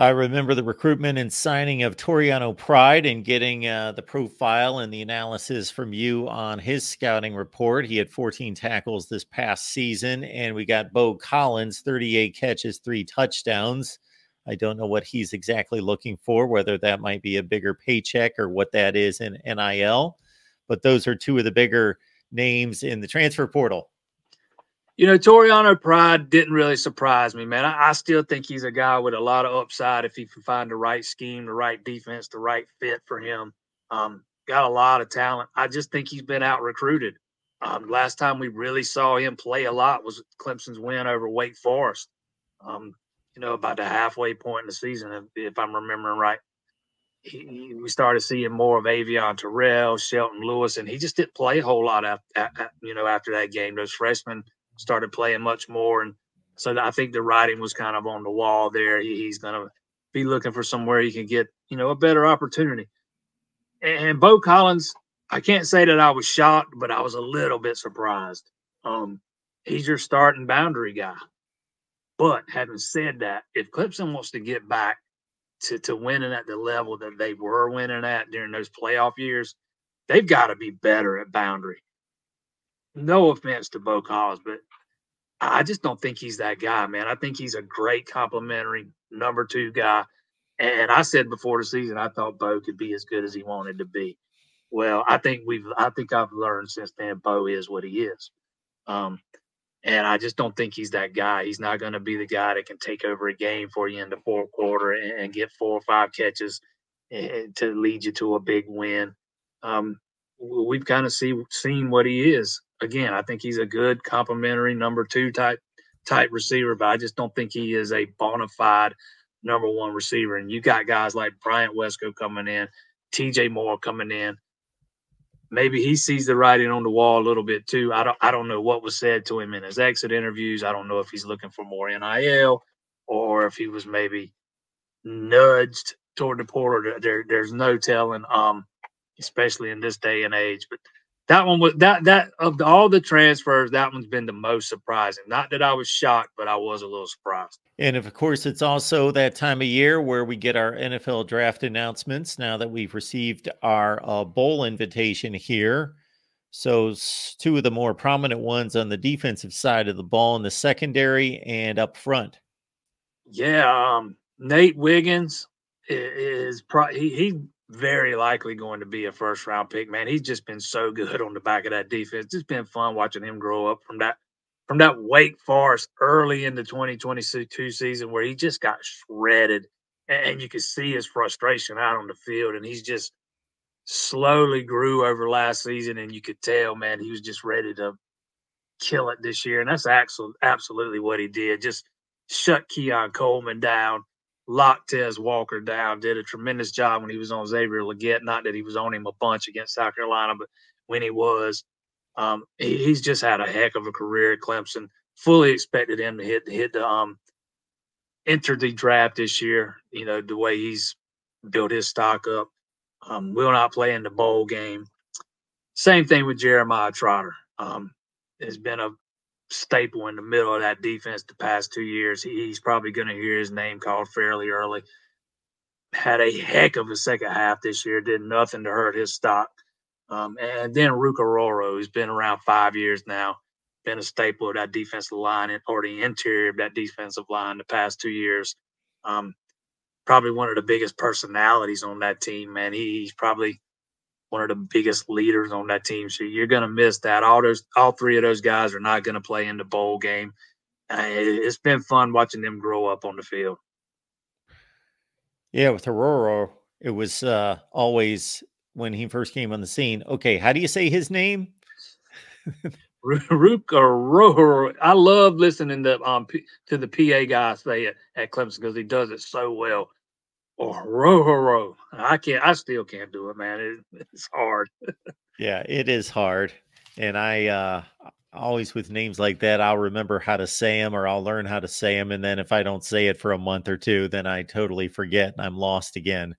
I remember the recruitment and signing of Toriano Pride and getting the profile and the analysis from you on his scouting report. He had 14 tackles this past season, and we got Beau Collins, 38 catches, 3 touchdowns. I don't know what he's exactly looking for, whether that might be a bigger paycheck or what that is in NIL, but those are two of the bigger names in the transfer portal. You know, Toriano Pride didn't really surprise me, man. I still think he's a guy with a lot of upside if he can find the right scheme, the right defense, the right fit for him. Got a lot of talent. I just think he's been out recruited. Last time we really saw him play a lot was Clemson's win over Wake Forest. You know, about the halfway point in the season, if I'm remembering right. We started seeing more of Avion Terrell, Shelton Lewis, and he just didn't play a whole lot after that game. Those freshmen started playing much more, and so I think the writing was kind of on the wall there. He's going to be looking for somewhere he can get, a better opportunity. And Beau Collins, I can't say that I was shocked, but I was a little bit surprised. He's your starting boundary guy. But having said that, if Clemson wants to get back to winning at the level that they were winning at during those playoff years, they've got to be better at boundary. No offense to Beau Collins, but I just don't think he's that guy, man. I think he's a great complimentary number 2 guy. And I said before the season, I thought Beau could be as good as he wanted to be. Well, I think I've learned since then Beau is what he is. And I just don't think he's that guy. He's not going to be the guy that can take over a game for you in the fourth quarter and get 4 or 5 catches to lead you to a big win. We've kind of seen what he is. Again, I think he's a good complimentary number 2 type receiver, but I just don't think he is a bona fide number 1 receiver. And you got guys like Bryant Wesco coming in, TJ Moore coming in. Maybe he sees the writing on the wall a little bit too. I don't know what was said to him in his exit interviews. I don't know if he's looking for more NIL or if he was maybe nudged toward the portal. There's no telling, especially in this day and age. But that one was that of all the transfers, that one's been the most surprising. Not that I was shocked, but I was a little surprised. And of course, it's also that time of year where we get our NFL draft announcements now that we've received our bowl invitation here. So 2 of the more prominent ones on the defensive side of the ball in the secondary and up front. Yeah, Nate Wiggins is he's very likely going to be a first-round pick, man. He's just been so good on the back of that defense. It's been fun watching him grow up from that Wake Forest early in the 2022 season where he just got shredded, and you could see his frustration out on the field, and he's just slowly grew over last season, and you could tell, man, he was just ready to kill it this year, and that's absolutely what he did. Just shut Keon Coleman down, locked Tez Walker down, did a tremendous job when he was on Xavier Legette. Not that he was on him a bunch against South Carolina, but when he was, he's just had a heck of a career at Clemson. Fully expected him to enter the draft this year. The way he's built his stock up. Will not play in the bowl game. Same thing with Jeremiah Trotter. It's been a staple in the middle of that defense the past 2 years. He's probably going to hear his name called fairly early. Had a heck of a second half this year. Did nothing to hurt his stock. And then Ruka Roro, who's been around 5 years now, been a staple of that defensive line or the interior of that defensive line the past 2 years. Probably one of the biggest personalities on that team, man. He's probably one of the biggest leaders on that team. So you're going to miss that. All 3 of those guys are not going to play in the bowl game. It's been fun watching them grow up on the field. Yeah, with Aurora, it was always when he first came on the scene. Okay, how do you say his name? Ruka. I love listening to the PA guy say it at Clemson because he does it so well. Rohoro. I still can't do it, man. It's hard. Yeah, it is hard. And I always with names like that, I'll remember how to say them or I'll learn how to say them. And then if I don't say it for a month or 2, then I totally forget and I'm lost again.